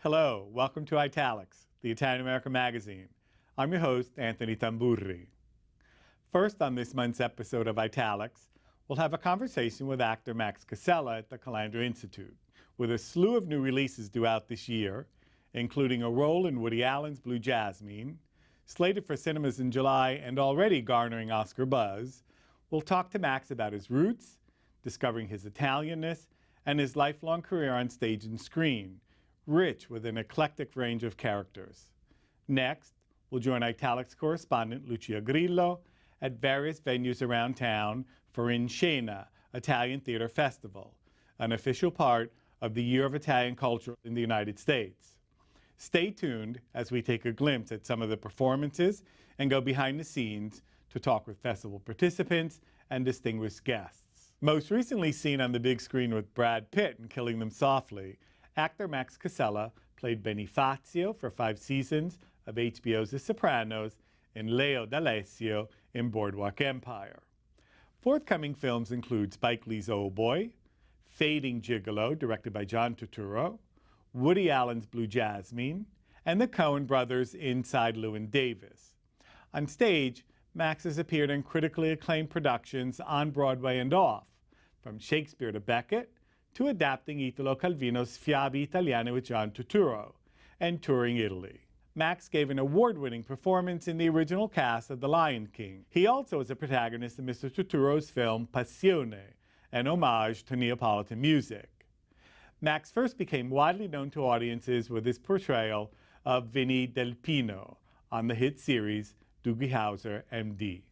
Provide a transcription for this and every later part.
Hello, welcome to Italics, the Italian American magazine. I'm your host, Anthony Tamburri. First on this month's episode of Italics, we'll have a conversation with actor Max Casella at the Calandra Institute, with a slew of new releases due out this year, including a role in Woody Allen's Blue Jasmine. Slated for cinemas in July and already garnering Oscar buzz, we'll talk to Max about his roots, discovering his Italianness, and his lifelong career on stage and screen, rich with an eclectic range of characters. Next, we'll join Italics correspondent Lucia Grillo at various venues around town for In Scena, Italian Theater Festival, an official part of the Year of Italian Culture in the United States. Stay tuned as we take a glimpse at some of the performances and go behind the scenes to talk with festival participants and distinguished guests. Most recently seen on the big screen with Brad Pitt in Killing Them Softly, actor Max Casella played Bonifacio for 5 seasons of HBO's The Sopranos and Leo D'Alessio in Boardwalk Empire. Forthcoming films include Spike Lee's Old Boy, Fading Gigolo, directed by John Turturro, Woody Allen's Blue Jasmine, and the Coen brothers' Inside Llewyn Davis. On stage, Max has appeared in critically acclaimed productions on Broadway and off, from Shakespeare to Beckett, to adapting Italo Calvino's Fiabe Italiane with John Turturro, and touring Italy. Max gave an award-winning performance in the original cast of The Lion King. He also is a protagonist in Mr. Turturro's film Passione, an homage to Neapolitan music. Max first became widely known to audiences with his portrayal of Vinnie Del Pino on the hit series Doogie Howser, M.D.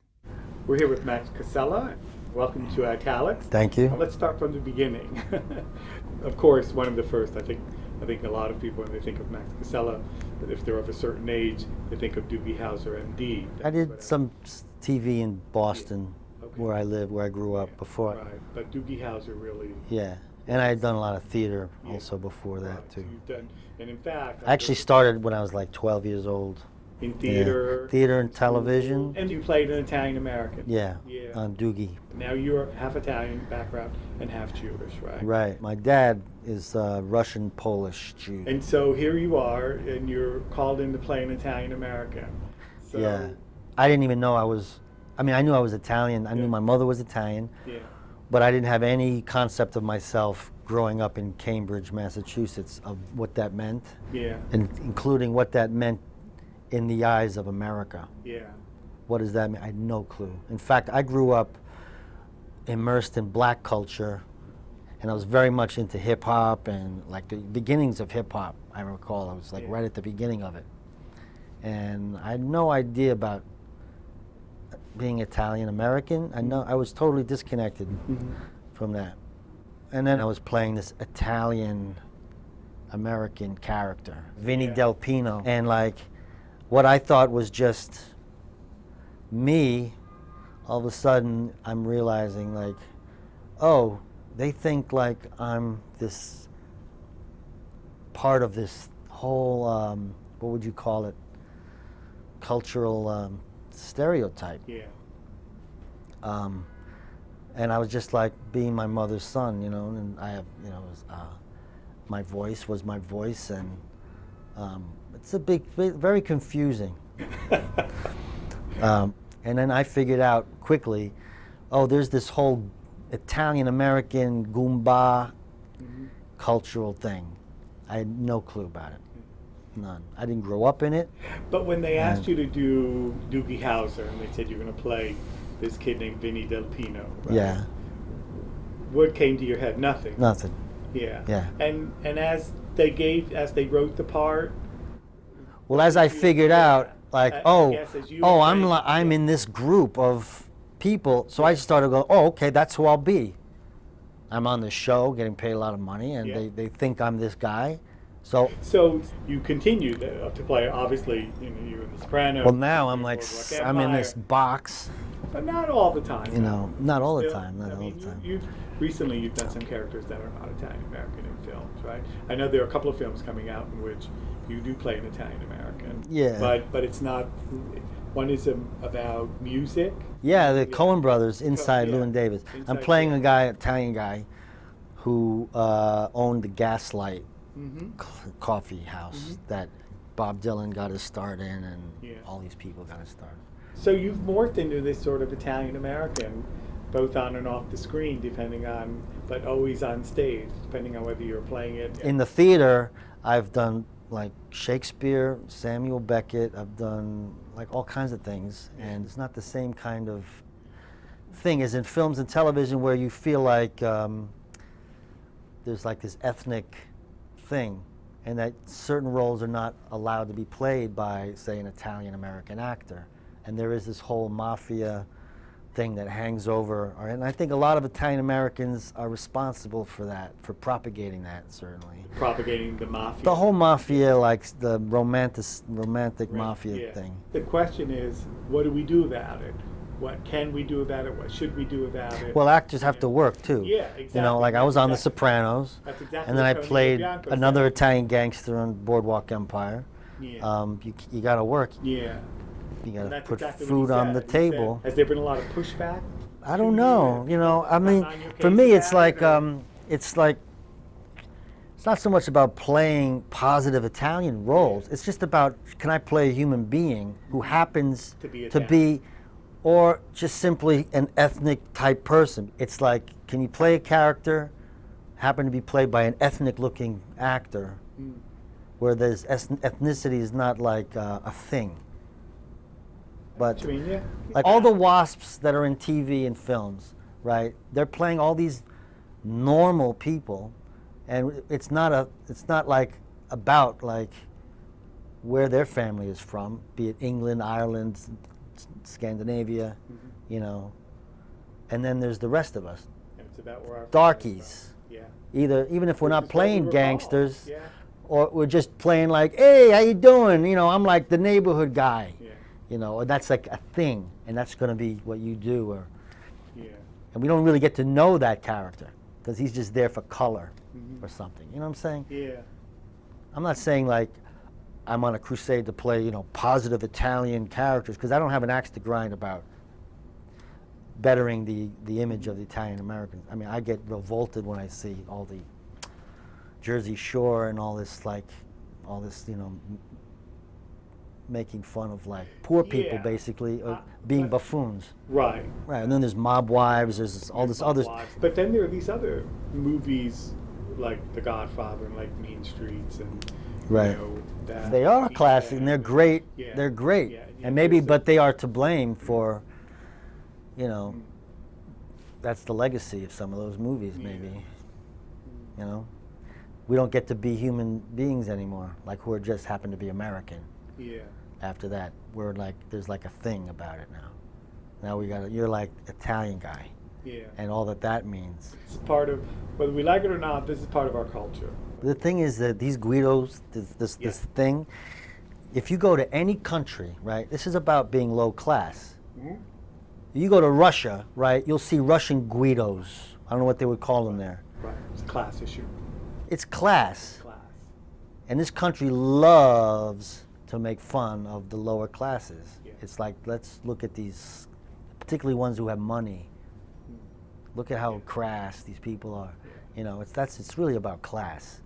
We're here with Max Casella. Welcome to Italics. Thank you. Let's start from the beginning. Of course, one of the first, I think a lot of people, when they think of Max Casella, if they're of a certain age, they think of Doogie Howser, M.D. I did some TV in Boston, where I lived, where I grew up before. Right, but Doogie Howser really... Yeah, and I had done a lot of theater also before that, too. So you've done, and in fact... I actually started when I was like 12 years old. In theater? Yeah. Theater and television. And you played an Italian American? Yeah, on Doogie. Now you're half Italian background and half Jewish, right? Right. My dad is Russian, Polish, Jew. And so here you are, and you're called in to play an Italian American. So yeah. I didn't even know I was... I mean, I knew I was Italian. I knew my mother was Italian. Yeah. But I didn't have any concept of myself growing up in Cambridge, Massachusetts, of what that meant. Yeah. And including what that meant in the eyes of America. Yeah. What does that mean? I had no clue. In fact, I grew up immersed in black culture, and I was very much into hip hop and like the beginnings of hip hop. I recall I was like right at the beginning of it, and I had no idea about being Italian American. I was totally disconnected from that. And then I was playing this Italian American character, Vinnie Del Pino, and like what I thought was just me, all of a sudden I'm realizing like, oh, they think like I'm this part of this whole, what would you call it, cultural stereotype. Yeah. And I was just like being my mother's son, you know, and I have, you know, my voice was my voice, and it's a very confusing. And then I figured out quickly, oh, there's this whole Italian-American Goomba cultural thing. I had no clue about it. None. I didn't grow up in it. But when they asked you to do Doogie Howser, and they said you're going to play this kid named Vinnie Del Pino, right? Yeah. What came to your head? Nothing. Nothing. Yeah. Yeah. And as they wrote the part. Well, as I figured out, like, I'm in this group of people, so I started going, oh, okay, that's who I'll be. I'm on the show, getting paid a lot of money, and they think I'm this guy. So you continued to play, obviously, you know, you're in The Sopranos. Well, now I'm like, I'm in this box. But not all the time. You know, not all the time, not all the time. Recently, you've done some characters that are not Italian-American in films, right? I know there are a couple of films coming out in which you do play an Italian-American. Yeah. But it's not, one is about music. Yeah, the Coen brothers, Inside Llewyn Davis. I'm playing a guy, Italian guy, who owned the Gaslight coffee house that Bob Dylan got his start in, and all these people got his start. So you've morphed into this sort of Italian-American, both on and off the screen, depending on, but always on stage, depending on whether you're playing it. In the theater, I've done like Shakespeare, Samuel Beckett, I've done like all kinds of things, and it's not the same kind of thing as in films and television where you feel like there's like this ethnic thing, and that certain roles are not allowed to be played by, say, an Italian-American actor. And there is this whole mafia thing that hangs over, and I think a lot of Italian-Americans are responsible for that, for propagating that, certainly. Propagating the mafia. The whole mafia, like the romantic mafia thing. The question is, what do we do about it? What can we do about it? What should we do about it? Well, actors have to work too. Yeah, exactly. You know, like I was on The Sopranos, That's exactly and then I what Tony played Bianco another said. Italian gangster on Boardwalk Empire. Yeah. You got to work. Yeah. You got And to that's put exactly what food he on the said. He table. said, has there been a lot of pushback? I don't know. You know, I mean, on your for case me, it's about like it, or- it's not so much about playing positive Italian roles. It's just about, can I play a human being who happens To be to be, or just simply an ethnic type person. It's like, can you play a character happen to be played by an ethnic looking actor, where there's ethnicity is not like a thing. But I mean, yeah. like all the wasps that are in TV and films, right? They're playing all these normal people, and it's not like about like where their family is from, be it England, Ireland, Scandinavia, you know. And then there's the rest of us, And it's about where our darkies. Yeah. Even if we're not Which is what we playing were gangsters, called. Yeah. or we're just playing like, hey, how you doing? You know, I'm like the neighborhood guy. Yeah. You know, or that's like a thing, and that's going to be what you do. Or, Yeah. and we don't really get to know that character because he's just there for color or something. You know what I'm saying? Yeah. I'm not saying like I'm on a crusade to play, you know, positive Italian characters, because I don't have an axe to grind about bettering the image of the Italian Americans. I mean, I get revolted when I see all the Jersey Shore and all this, you know, making fun of like poor people, Yeah. basically, being buffoons. Right. Right, and then there's Mob Wives, there's all this other. But then there are these other movies like The Godfather and like Mean Streets and Right. you know, that They are East classic, End and they're great. Yeah. They're great, Yeah, and maybe, there's but they are to blame for, you know, that's the legacy of some of those movies. Maybe, you know, we don't get to be human beings anymore, like who are just happen to be American. Yeah. After that, we're like, there's like a thing about it now. Now you're like Italian guy, Yeah. and all that means. It's part of, whether we like it or not, this is part of our culture. The thing is that these Guidos, this thing, if you go to any country, right, this is about being low class. You go to Russia, right, you'll see Russian Guidos. I don't know what they would call them there. Right. It's a class issue. It's class. Class. And this country loves to make fun of the lower classes. Yeah. It's like, let's look at these, particularly ones who have money. Look at how crass these people are. You know, it's really about class.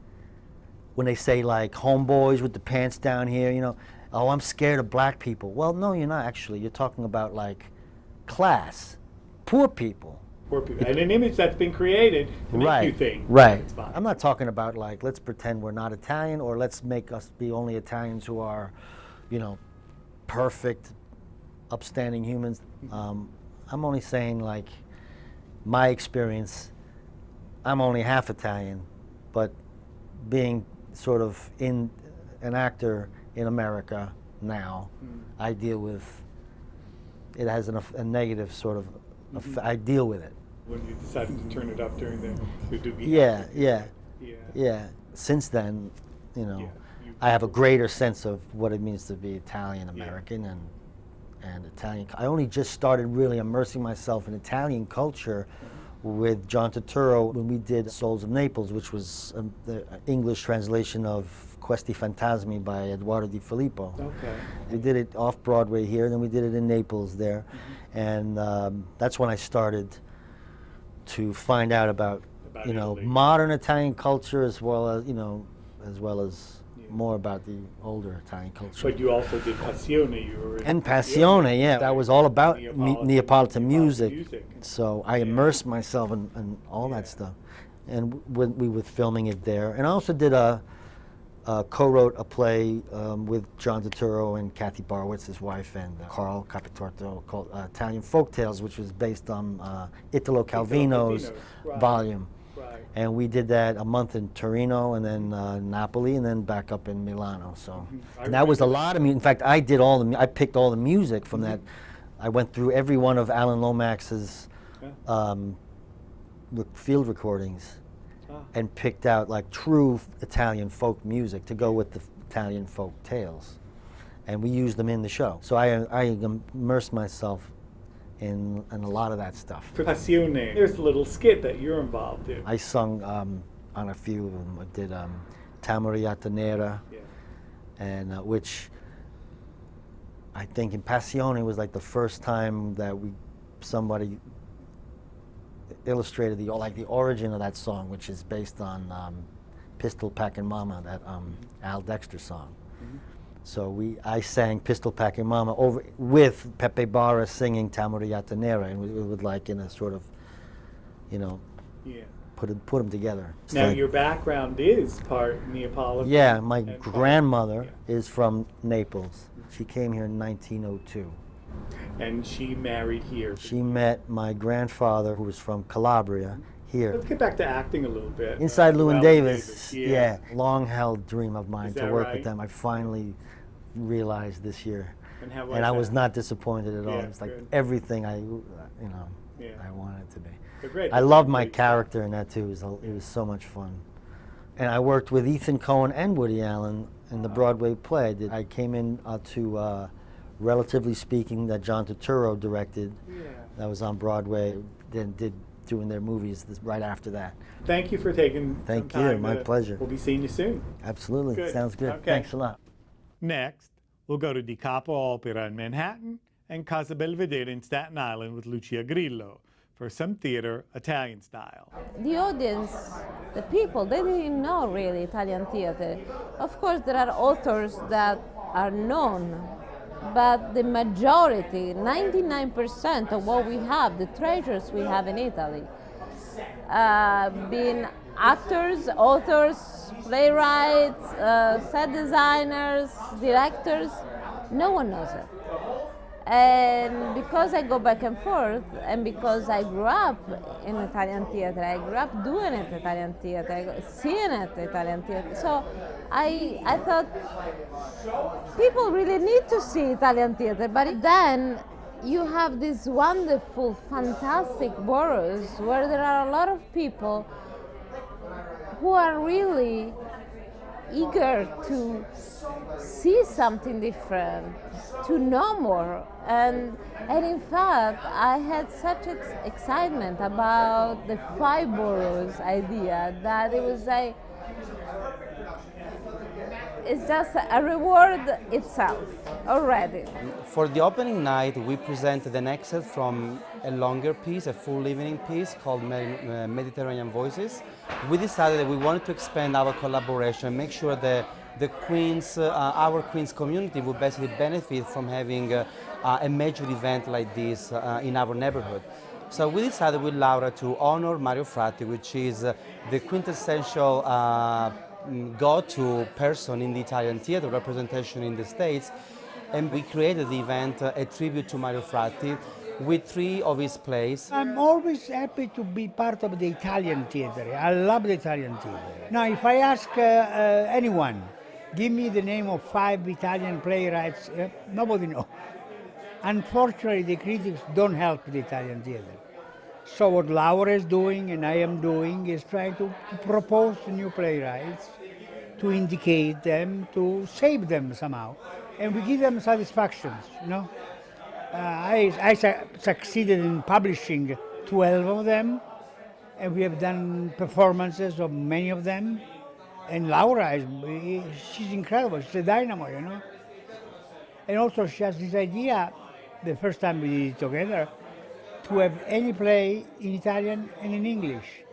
When they say like homeboys with the pants down here, you know, oh, I'm scared of black people. Well, no, you're not actually. You're talking about like class, poor people. Poor people. And an image that's been created to make you think Right. it's fine. I'm not talking about like, let's pretend we're not Italian, or let's make us be only Italians who are, you know, perfect, upstanding humans. I'm only saying like, my experience, I'm only half Italian, but being sort of in an actor in America now, I deal with, it has a negative sort of, I deal with it. When you decided to turn it up during the doobie. Yeah. Since then, you know, Yeah. I have a greater sense of what it means to be Italian American and Italian. I only just started really immersing myself in Italian culture with John Turturro when we did Souls of Naples, which was the English translation of Questi Fantasmi by Eduardo Di Filippo. Okay. We did it off Broadway here, then we did it in Naples there, and that's when I started to find out about you know, Italy. modern Italian culture, as well as, you know, as well as more about the older Italian culture. But you also did Passione. You were And Passione, yeah, that was all about Neapolitan music. music. So I immersed myself in all that stuff, and we were filming it there. And I also did co-wrote a play with John Turturro and Kathy Barwitz, his wife, and Carl Capitorto, called Italian Folk Tales, which was based on Italo Calvino's volume. Right. And we did that a month in Torino, and then Napoli, and then back up in Milano. So, and that was a lot of music. In fact, I did I picked all the music from that. I went through every one of Alan Lomax's field recordings and picked out like true Italian folk music to go with the Italian folk tales. And we used them in the show. So I immersed myself in a lot of that stuff. For Passione, there's a little skit that you're involved in. I sung on a few of them. I did Tamariata Nera, and which I think in Passione was like the first time that somebody illustrated the origin of that song, which is based on Pistol Packin' Mama, that Al Dexter song. So I sang Pistol Packin' Mama over with Pepe Barra singing Tamariata Nera, and we would like in a sort of, put them together. Now your background is part Neapolitan. Yeah, my grandmother is from Naples. She came here in 1902. And she married here. She met my grandfather, who was from Calabria, here. Let's get back to acting a little bit. Inside Llewyn Davis. Yeah, long-held dream of mine to work with them. I finally realized this year. And how was and I that? was not disappointed at all. Yeah, It was like good. everything I wanted it to be. They're great. I loved my character in that too. It was so much fun. And I worked with Ethan Coen and Woody Allen in the Broadway play. I came in to Relatively Speaking, that John Turturro directed. That was on Broadway. Then doing their movies right after that. Thank you for taking some time. Thank you. My pleasure. We'll be seeing you soon. Absolutely. Good. Sounds good. Okay. Thanks a lot. Next, we'll go to Di Capo Opera in Manhattan and Casa Belvedere in Staten Island with Lucia Grillo for some theater Italian style. The audience, the people, they didn't know really Italian theater. Of course, there are authors that are known, but the majority, 99% of what we have, the treasures we have in Italy, being actors, authors, playwrights, set designers, directors, no one knows it. And because I go back and forth, and because I grew up in Italian theater, I grew up doing it Italian theater, seeing it Italian theater. So I thought people really need to see Italian theater. But then you have these wonderful, fantastic boroughs where there are a lot of people who are really eager to see something different, to know more. And in fact, I had such excitement about the 5 boroughs idea that it was it's just a reward itself already. For the opening night, we presented an excerpt from a longer piece, a full evening piece called Mediterranean Voices. We decided that we wanted to expand our collaboration and make sure that the Queens, our Queens community would basically benefit from having a major event like this in our neighborhood. So we decided with Laura to honor Mario Fratti, which is the quintessential go-to person in the Italian theater representation in the States. And we created the event, a tribute to Mario Fratti, with 3 of his plays. I'm always happy to be part of the Italian theater. I love the Italian theater. Now, if I ask anyone, give me the name of 5 Italian playwrights, nobody knows. Unfortunately, the critics don't help the Italian theater. So what Laura is doing and I am doing is trying to propose new playwrights, to indicate them, to save them somehow, and we give them satisfactions, I succeeded in publishing 12 of them, and we have done performances of many of them. And Laura, she's incredible, she's a dynamo, And also she has this idea, the first time we did it together, to have any play in Italian and in English.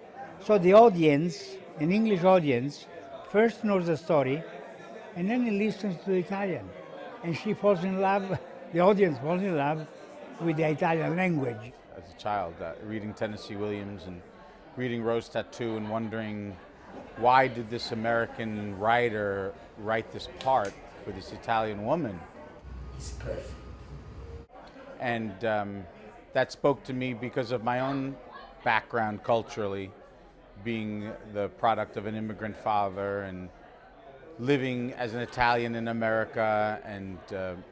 So the audience, an English audience, first knows the story, and then he listens to the Italian. And she falls in love, the audience falls in love with the Italian language. As a child, reading Tennessee Williams and reading Rose Tattoo and wondering why did this American writer write this part for this Italian woman? It's perfect. And that spoke to me because of my own background culturally, being the product of an immigrant father and living as an Italian in America and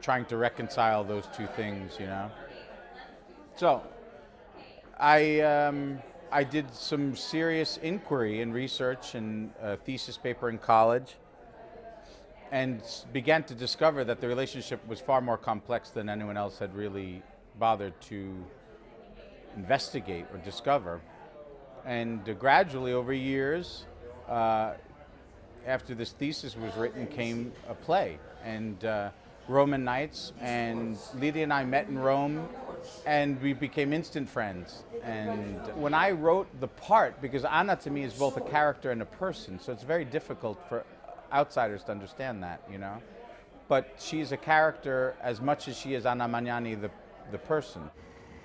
trying to reconcile those two things, you know. So I did some serious inquiry and research and a thesis paper in college and began to discover that the relationship was far more complex than anyone else had really bothered to investigate or discover. And gradually over years, after this thesis was written, came a play, and Roman Nights, and Lydia and I met in Rome, and we became instant friends. And when I wrote the part, because Anna to me is both a character and a person, so it's very difficult for outsiders to understand that, you know. But she's a character as much as she is Anna Magnani, the person.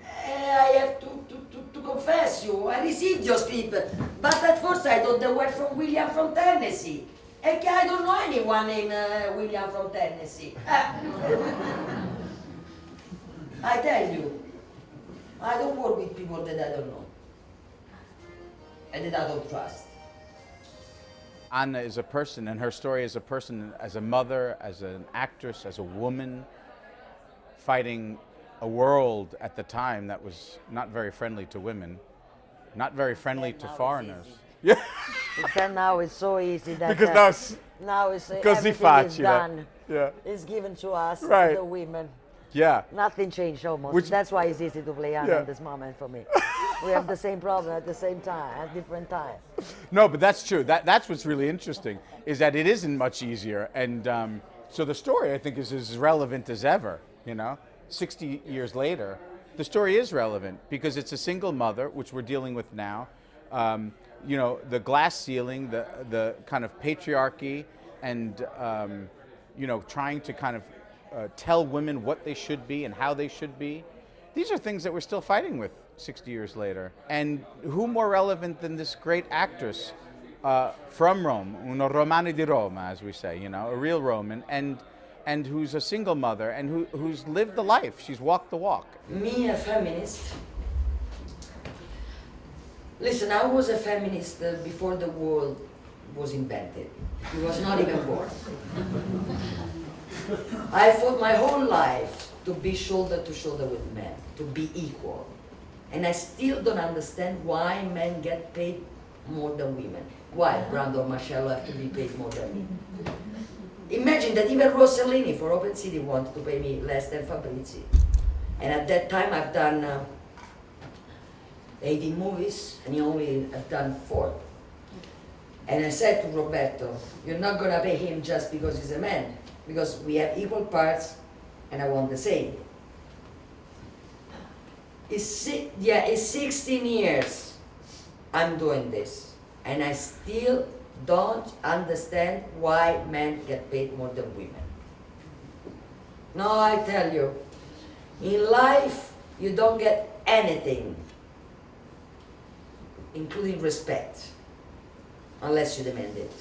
I have to confess you, I received your script, but at first I thought they were from William from Tennessee. And I don't know anyone named William from Tennessee. I tell you, I don't work with people that I don't know and that I don't trust. Anna is a person, and her story is a person, as a mother, as an actress, as a woman, fighting a world at the time that was not very friendly to women, not very friendly to foreigners. Yeah. Because now it's so easy that Because now it's così everything is facile. done. Yeah. It's given to us, Right. the women. Yeah. Nothing changed almost. Which- That's why it's easy to play Anna Yeah. at this moment for me. We have the same problem at the same time, at different times. No, but that's true. That's what's really interesting, is that it isn't much easier. And so the story, I think, is as relevant as ever, you know? 60 years later, the story is relevant because it's a single mother, which we're dealing with now. You know, the glass ceiling, the kind of patriarchy, and, you know, trying to kind of tell women what they should be and how they should be. These are things that we're still fighting with 60 years later. And who more relevant than this great actress from Rome, una Romana di Roma, as we say, you know, a real Roman, and who's a single mother and who's lived the life. She's walked the walk. Me, a feminist. Listen, I was a feminist before the world was invented. It was not even born. I fought my whole life to be shoulder to shoulder with men, to be equal. And I still don't understand why men get paid more than women. Why Brando and Marcello have to be paid more than me? Imagine that even Rossellini for Open City wanted to pay me less than Fabrizi. And at that time I've done 18 movies and he only have done 4. And I said to Roberto, you're not gonna pay him just because he's a man, because we have equal parts and I want the same. It's 16 years I'm doing this and I still don't understand why men get paid more than women. No, I tell you, in life you don't get anything, including respect, unless you demand it.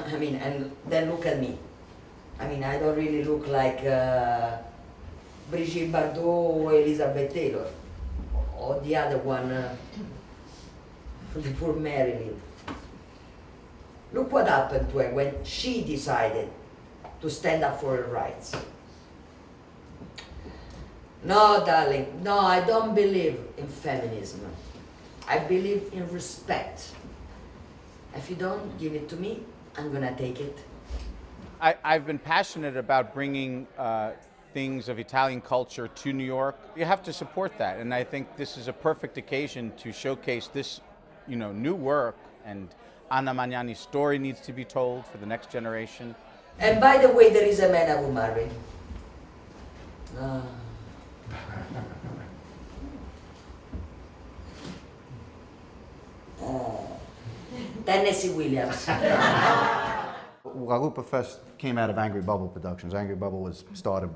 I mean, and then look at me. I mean, I don't really look like Brigitte Bardot or Elizabeth Taylor, or the other one, the poor Marilyn. Look what happened to her when she decided to stand up for her rights. No, darling, no, I don't believe in feminism. I believe in respect. If you don't give it to me, I'm gonna take it. I've been passionate about bringing things of Italian culture to New York. You have to support that, and I think this is a perfect occasion to showcase this, you know, new work, and Anna Magnani's story needs to be told for the next generation. And by the way, there is a man I will marry. Tennessee Williams. La Lupa Fest came out of Angry Bubble Productions. Angry Bubble was started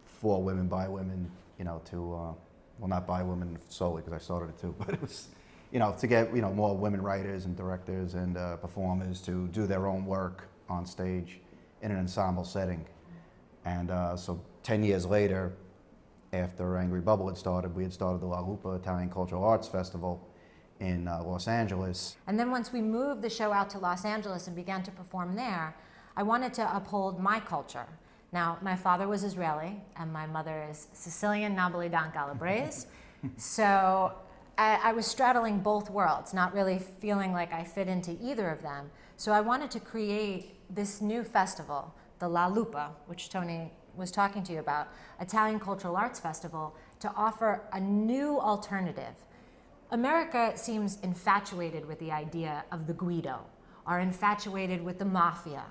for women, by women, you know, to, well, not by women solely, because I started it too, but it was, you know, to get, you know, more women writers and directors and performers to do their own work on stage in an ensemble setting. And so 10 years later, after Angry Bubble had started, we had started the La Lupa Italian Cultural Arts Festival in Los Angeles. And then once we moved the show out to Los Angeles and began to perform there, I wanted to uphold my culture. Now, my father was Israeli, and my mother is Sicilian, Napolitan, Calabrese. So I was straddling both worlds, not really feeling like I fit into either of them. So I wanted to create this new festival, the La Lupa, which Tony was talking to you about, Italian Cultural Arts Festival, to offer a new alternative. America seems infatuated with the idea of the Guido, or infatuated with the mafia.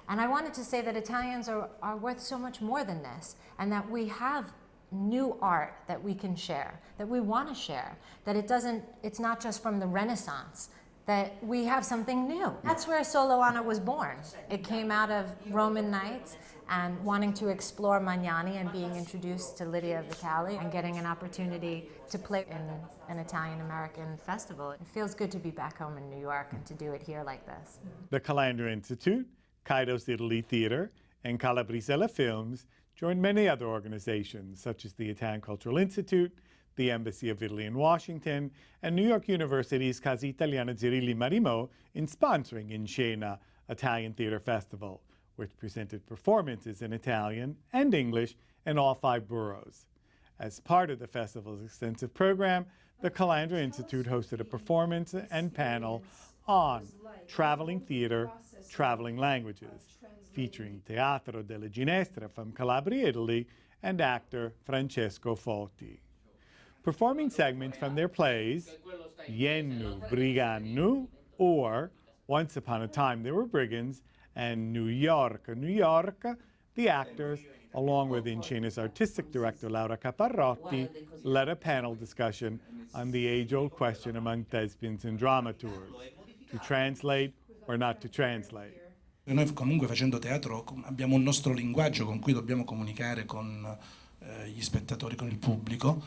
And I wanted to say that Italians are worth so much more than this, and that we have new art that we can share, that we want to share, that it's not just from the Renaissance, that we have something new. That's where Solo Anna was born. It came out of Roman nights and wanting to explore Magnani and being introduced to Lydia Vitali and getting an opportunity to play in an Italian-American festival. It feels good to be back home in New York and to do it here like this. The Calandra Institute, Kaidos Italy Theater, and Calabrisella Films joined many other organizations, such as the Italian Cultural Institute, the Embassy of Italy in Washington, and New York University's Casa Italiana Zirilli Marimo in sponsoring In Scena, Italian Theater Festival, which presented performances in Italian and English in all 5 boroughs. As part of the festival's extensive program, the Calandra Institute hosted a performance and panel on traveling theater, traveling languages, featuring Teatro delle Ginestre from Calabria, Italy, and actor Francesco Foti. Performing segments from their plays, Yennu Brigannu, or Once Upon a Time There Were Brigands, and New York, New York, the actors, along with In Scena's artistic director Laura Caparrotti, led a panel discussion on the age-old question among thespians and dramaturgs, to translate or not to translate. Noi comunque facendo teatro abbiamo un nostro linguaggio con cui dobbiamo comunicare con gli spettatori, con il pubblico,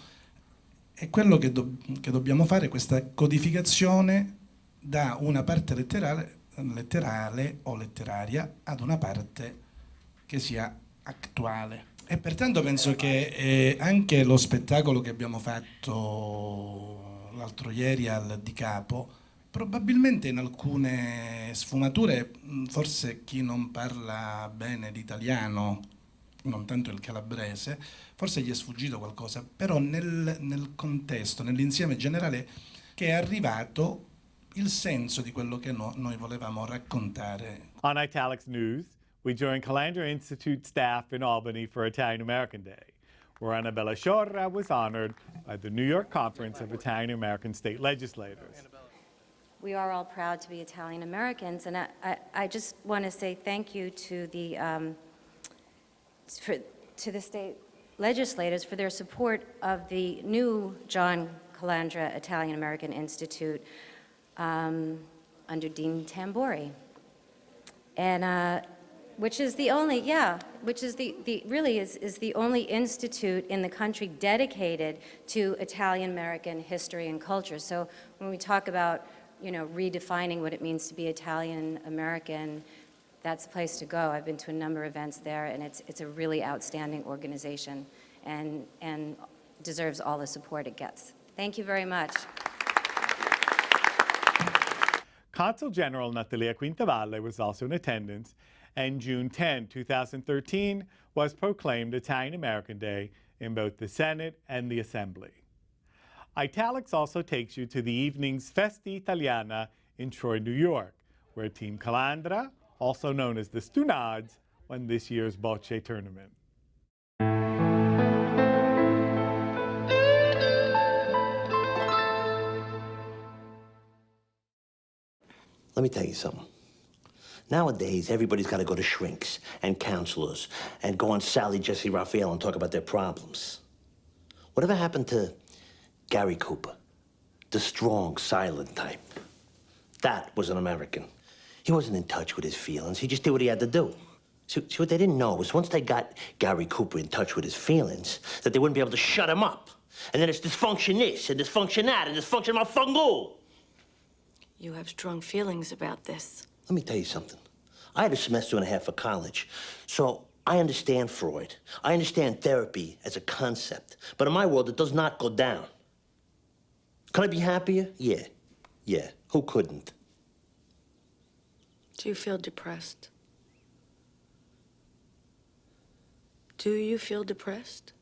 e quello che dobbiamo fare è questa codificazione da una parte letterale o letteraria ad una parte che sia attuale. E pertanto penso che anche lo spettacolo che abbiamo fatto l'altro ieri al Di Capo, probabilmente in alcune sfumature, forse chi non parla bene l'italiano, non tanto il calabrese, forse gli è sfuggito qualcosa, però nel contesto, nell'insieme generale, che è arrivato il senso di quello che noi volevamo raccontare. On Italics News, we joined Calandra Institute staff in Albany for Italian American Day, where Annabella Sciorra was honored by the New York Conference of Italian American State Legislators. We are all proud to be Italian Americans, and I just want to say thank you to the state legislators for their support of the new John Calandra Italian American Institute under Dean Tamburri, and which is the only, really is the only institute in the country dedicated to Italian American history and culture. So when we talk about, you know, redefining what it means to be Italian American, that's the place to go. I've been to a number of events there, and it's a really outstanding organization, and deserves all the support it gets. Thank you very much. Consul General Natalia Quintavalle was also in attendance, and June 10, 2013 was proclaimed Italian American Day in both the Senate and the Assembly. Italics also takes you to the evening's Festa Italiana in Troy, New York, where Team Calandra, also known as the Stunades, won this year's bocce tournament. Let me tell you something. Nowadays, everybody's got to go to shrinks and counselors and go on Sally Jesse Raphael and talk about their problems. Whatever happened to Gary Cooper, the strong, silent type? That was an American. He wasn't in touch with his feelings. He just did what he had to do. See, what they didn't know was once they got Gary Cooper in touch with his feelings, that they wouldn't be able to shut him up. And then it's dysfunction this, and dysfunction that, and dysfunction mafungo. You have strong feelings about this. Let me tell you something. I had a semester and a half of college, so I understand Freud. I understand therapy as a concept. But in my world, it does not go down. Could I be happier? Yeah. Yeah. Who couldn't? Do you feel depressed? Do you feel depressed?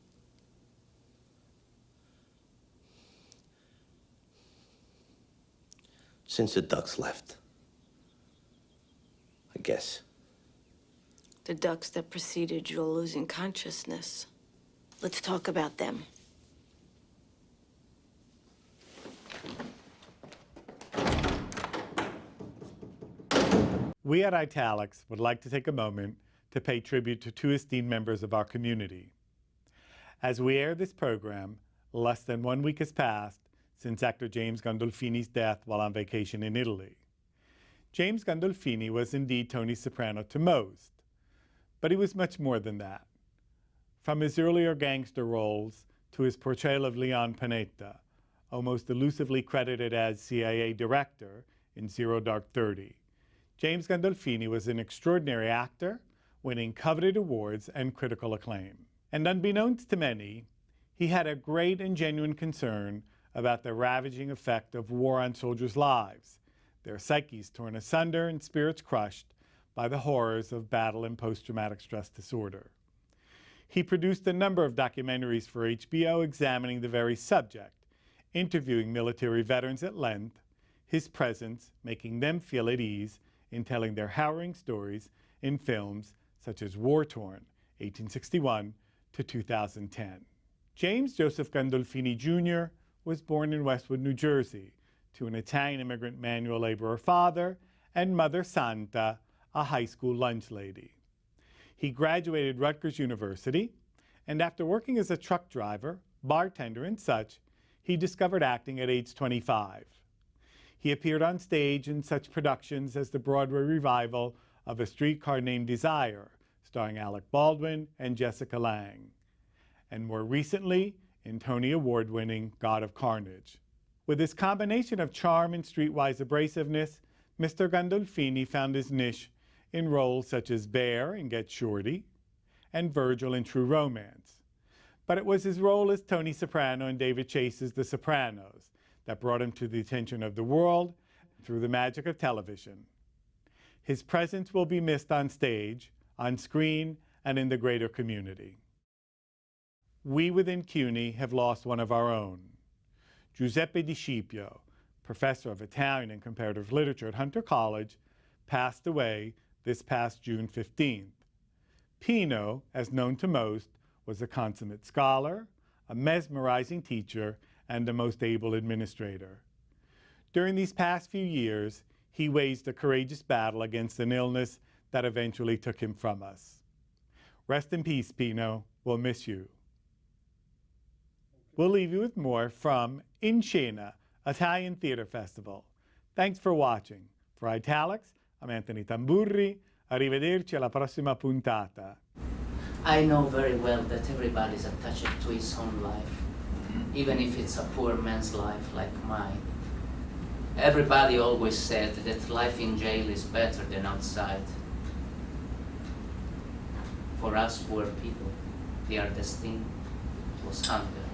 Since the ducks left. I guess. The ducks that preceded your losing consciousness. Let's talk about them. We at Italics would like to take a moment to pay tribute to two esteemed members of our community. As we air this program, less than 1 week has passed since actor James Gandolfini's death while on vacation in Italy. James Gandolfini was indeed Tony's soprano to most, but he was much more than that. From his earlier gangster roles to his portrayal of Leon Panetta, almost elusively credited as CIA director in Zero Dark 30, James Gandolfini was an extraordinary actor, winning coveted awards and critical acclaim. And unbeknownst to many, he had a great and genuine concern about the ravaging effect of war on soldiers' lives, their psyches torn asunder and spirits crushed by the horrors of battle and post-traumatic stress disorder. He produced a number of documentaries for HBO examining the very subject, interviewing military veterans at length, his presence making them feel at ease in telling their harrowing stories in films such as War Torn, 1861 to 2010. James Joseph Gandolfini Jr. was born in Westwood, New Jersey, to an Italian immigrant manual laborer father and mother Santa, a high school lunch lady. He graduated Rutgers University, and after working as a truck driver, bartender, and such, he discovered acting at age 25. He appeared on stage in such productions as the Broadway revival of A Streetcar Named Desire, starring Alec Baldwin and Jessica Lange, and more recently in Tony Award-winning God of Carnage. With his combination of charm and streetwise abrasiveness, Mr. Gandolfini found his niche in roles such as Bear in Get Shorty and Virgil in True Romance. But it was his role as Tony Soprano in David Chase's The Sopranos that brought him to the attention of the world through the magic of television. His presence will be missed on stage, on screen, and in the greater community. We within CUNY have lost one of our own. Giuseppe Di Scipio, professor of Italian and comparative literature at Hunter College, passed away this past June 15th. Pino, as known to most, was a consummate scholar, a mesmerizing teacher, and a most able administrator. During these past few years, he waged a courageous battle against an illness that eventually took him from us. Rest in peace, Pino. We'll miss you. We'll leave you with more from In Scena, Italian Theater Festival. Thanks for watching. For Italics, I'm Anthony Tamburri. Arrivederci alla prossima puntata. I know very well that everybody's attached to his own life, even if it's a poor man's life like mine. Everybody always said that life in jail is better than outside. For us poor people, the destined was hunger.